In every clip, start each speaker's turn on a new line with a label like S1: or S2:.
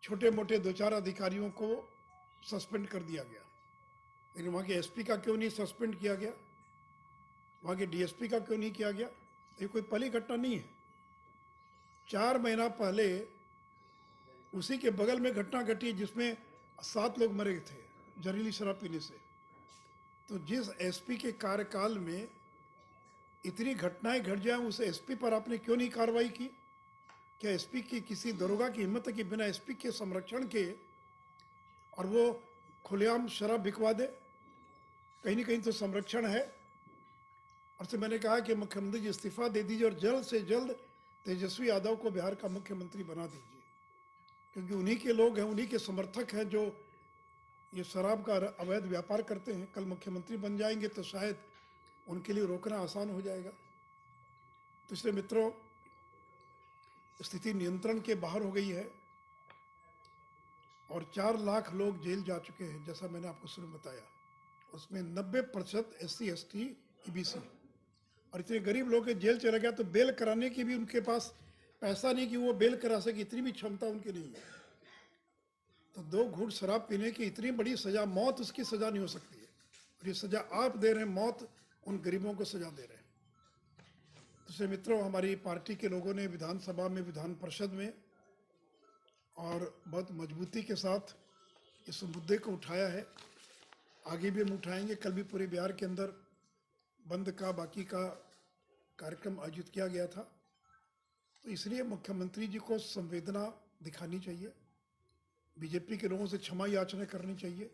S1: छोटे मोटे दो चार अधिकारियों को सस्पेंड कर दिया गया, लेकिन वहाँ के एसपी का क्यों नहीं सस्पेंड किया गया, वहाँ के डीएसपी का क्यों नहीं किया गया? ये कोई पहली घटना नहीं है। 4 महीना पहले उसी के बगल में घटना घटी जिसमें 7 लोग मरे थे जहरीली शराब पीने से। तो जिस एसपी के कार्यकाल में इतनी घटनाएं घट जाए, उस एसपी पर आपने क्यों नहीं कार्रवाई की? क्या एसपी की किसी दरोगा की हिम्मत है कि बिना एसपी के संरक्षण के और वो खुलेआम शराब बिकवा दे? कहीं ना कहीं तो संरक्षण है। और से मैंने कहा कि मुख्यमंत्री जी इस्तीफा दे दीजिए और जल्द से जल्द तेजस्वी यादव को बिहार का मुख्यमंत्री बना दीजिए, क्योंकि उन्हीं के लोग हैं, उन्हीं के समर्थक हैं जो ये शराब का अवैध व्यापार करते हैं। कल मुख्यमंत्री बन जाएंगे तो शायद उनके लिए रोकना आसान हो जाएगा। तो इसलिए मित्रों, स्थिति नियंत्रण के बाहर हो गई है और 4 लाख लोग जेल जा चुके हैं, जैसा मैंने आपको शुरू में बताया। उसमें 90% SC ST EBC, और इतने गरीब लोग के जेल चले गया तो बेल कराने की भी उनके पास पैसा नहीं कि वो बेल करा सके, इतनी भी क्षमता उनकी नहीं है। तो 2 घूंट शराब पीने की इतनी बड़ी सजा, मौत उसकी सजा नहीं हो सकती है, और ये सजा आप दे रहे हैं, मौत उन गरीबों को सजा दे रहे हैं। दूसरे मित्रों, हमारी पार्टी के लोगों ने विधानसभा में, विधान परिषद में और बहुत मजबूती के साथ इस मुद्दे को उठाया है। आगे भी हम उठाएंगे। कल भी पूरे बिहार के अंदर बंद का बाकी का कार्यक्रम आयोजित किया गया था। तो इसलिए मुख्यमंत्री जी को संवेदना दिखानी चाहिए, बीजेपी के लोगों से क्षमा याचना करनी चाहिए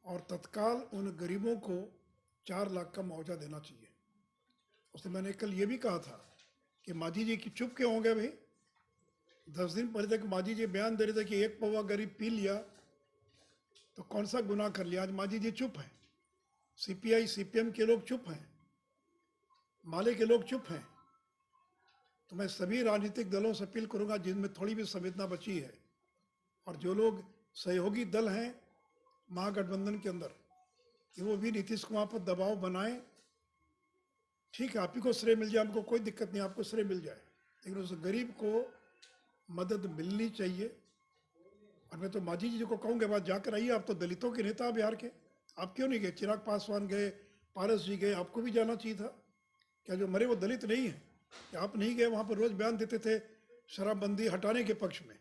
S1: और तत्काल उन गरीबों को 4 लाख का मुआवजा देना चाहिए। उसने मैंने कल ये भी कहा था कि मांझी जी की चुप क्यों हो गए भाई? 10 दिन पहले तक मांझी जी बयान दे रहे थे कि 1 पौवा गरीब पी लिया तो कौन सा गुनाह कर लिया। आज मांझी जी चुप हैं, CPI CPM के लोग चुप हैं, माले के लोग चुप हैं। तो मैं सभी राजनीतिक दलों से अपील करूंगा जिनमें थोड़ी भी संवेदना बची है, और जो लोग सहयोगी दल हैं महागठबंधन के अंदर, कि वो भी नीतीश कुमार पर दबाव बनाएं। ठीक है, आप ही को श्रेय मिल जाए, हमको कोई दिक्कत नहीं, आपको श्रेय मिल जाए, लेकिन उस गरीब को मदद मिलनी चाहिए। और मैं तो मांझी जी को कहूँगा, बात जाकर आइए, आप तो दलितों के नेता बिहार के, आप क्यों नहीं गए? चिराग पासवान गए, पारस जी गए, आपको भी जाना चाहिए था। क्या जो मरे वो दलित नहीं है? क्या आप नहीं गए? वहाँ पर रोज बयान देते थे शराबबंदी हटाने के पक्ष में।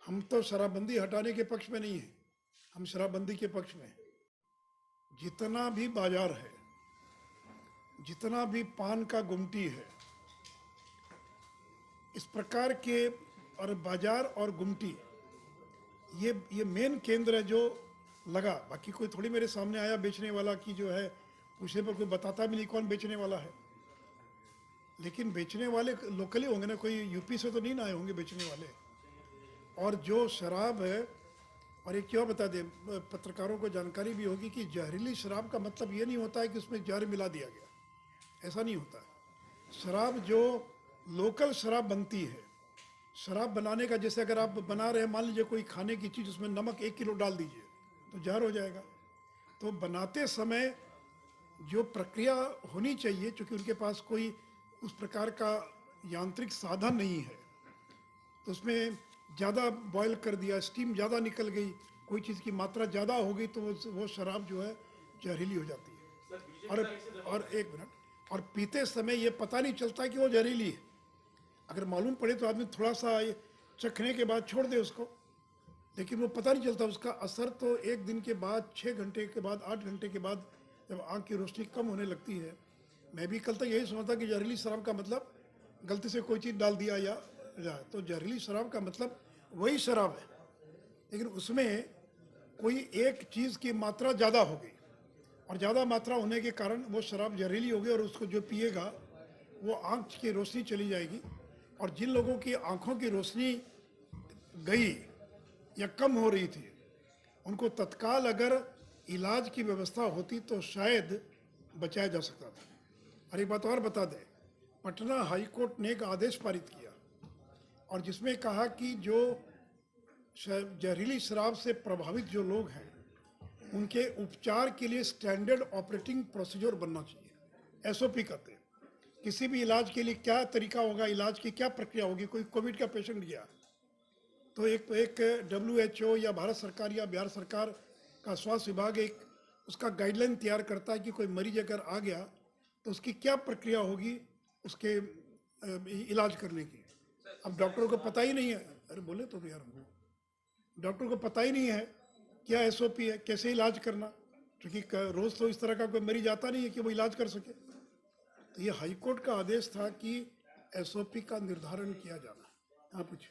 S1: हम तो शराबबंदी हटाने के पक्ष में नहीं है, हम शराबबंदी के पक्ष में। जितना भी बाजार है, जितना भी पान का गुमटी है, इस प्रकार के, और बाजार और गुमटी ये मेन केंद्र है जो लगा। बाकी कोई थोड़ी मेरे सामने आया बेचने वाला की जो है, पूछने पर कोई बताता भी नहीं कौन बेचने वाला है। लेकिन बेचने वाले लोकली होंगे ना, कोई यूपी से तो नहीं ना आए होंगे बेचने वाले। और जो शराब है, और एक क्यों बता दें, पत्रकारों को जानकारी भी होगी कि जहरीली शराब का मतलब ये नहीं होता है कि उसमें जहर मिला दिया गया, ऐसा नहीं होता है। शराब जो लोकल शराब बनती है, शराब बनाने का, जैसे अगर आप बना रहे हैं, मान लीजिए कोई खाने की चीज़, उसमें नमक 1 किलो डाल दीजिए तो जहर हो जाएगा। तो बनाते समय जो प्रक्रिया होनी चाहिए, चूँकि उनके पास कोई उस प्रकार का यांत्रिक साधन नहीं है, तो उसमें ज़्यादा बॉयल कर दिया, स्टीम ज़्यादा निकल गई, कोई चीज़ की मात्रा ज़्यादा हो गई, तो वो शराब जो है जहरीली हो जाती है। और 1 मिनट, और पीते समय ये पता नहीं चलता कि वो जहरीली है। अगर मालूम पड़े तो आदमी थोड़ा सा चखने के बाद छोड़ दे उसको, लेकिन वो पता नहीं चलता। उसका असर तो 1 दिन के बाद, 6 घंटे के बाद, 8 घंटे के बाद, जब आँख की रोशनी कम होने लगती है। मैं भी कल तक यही समझता कि जहरीली शराब का मतलब गलती से कोई चीज़ डाल दिया या जाए, तो जहरीली शराब का मतलब वही शराब है, लेकिन उसमें कोई एक चीज़ की मात्रा ज़्यादा हो गई, और ज़्यादा मात्रा होने के कारण वो शराब जहरीली हो गई, और उसको जो पिएगा वो आँख की रोशनी चली जाएगी। और जिन लोगों की आँखों की रोशनी गई या कम हो रही थी, उनको तत्काल अगर इलाज की व्यवस्था होती तो शायद बचाया जा सकता था। और एक बात और बता दें, पटना हाईकोर्ट ने एक आदेश पारित किया, और जिसमें कहा कि जो जहरीली शराब से प्रभावित जो लोग हैं, उनके उपचार के लिए स्टैंडर्ड ऑपरेटिंग प्रोसीजर बनना चाहिए। SOP कहते हैं। किसी भी इलाज के लिए क्या तरीका होगा, इलाज की क्या प्रक्रिया होगी। कोई कोविड का पेशेंट गया, तो एक WHO या भारत सरकार या बिहार सरकार का स्वास्थ्य विभाग एक उसका गाइडलाइन तैयार करता है कि कोई मरीज अगर आ गया तो उसकी क्या प्रक्रिया होगी उसके इलाज करने की। अब डॉक्टरों को पता ही नहीं है, अरे बोले तो यार हमको डॉक्टर को पता ही नहीं है क्या SOP है, कैसे इलाज करना, क्योंकि रोज तो इस तरह का कोई मरीज आता नहीं है कि वो इलाज कर सके। तो ये हाईकोर्ट का आदेश था कि SOP का निर्धारण किया जाना। हाँ पूछिए।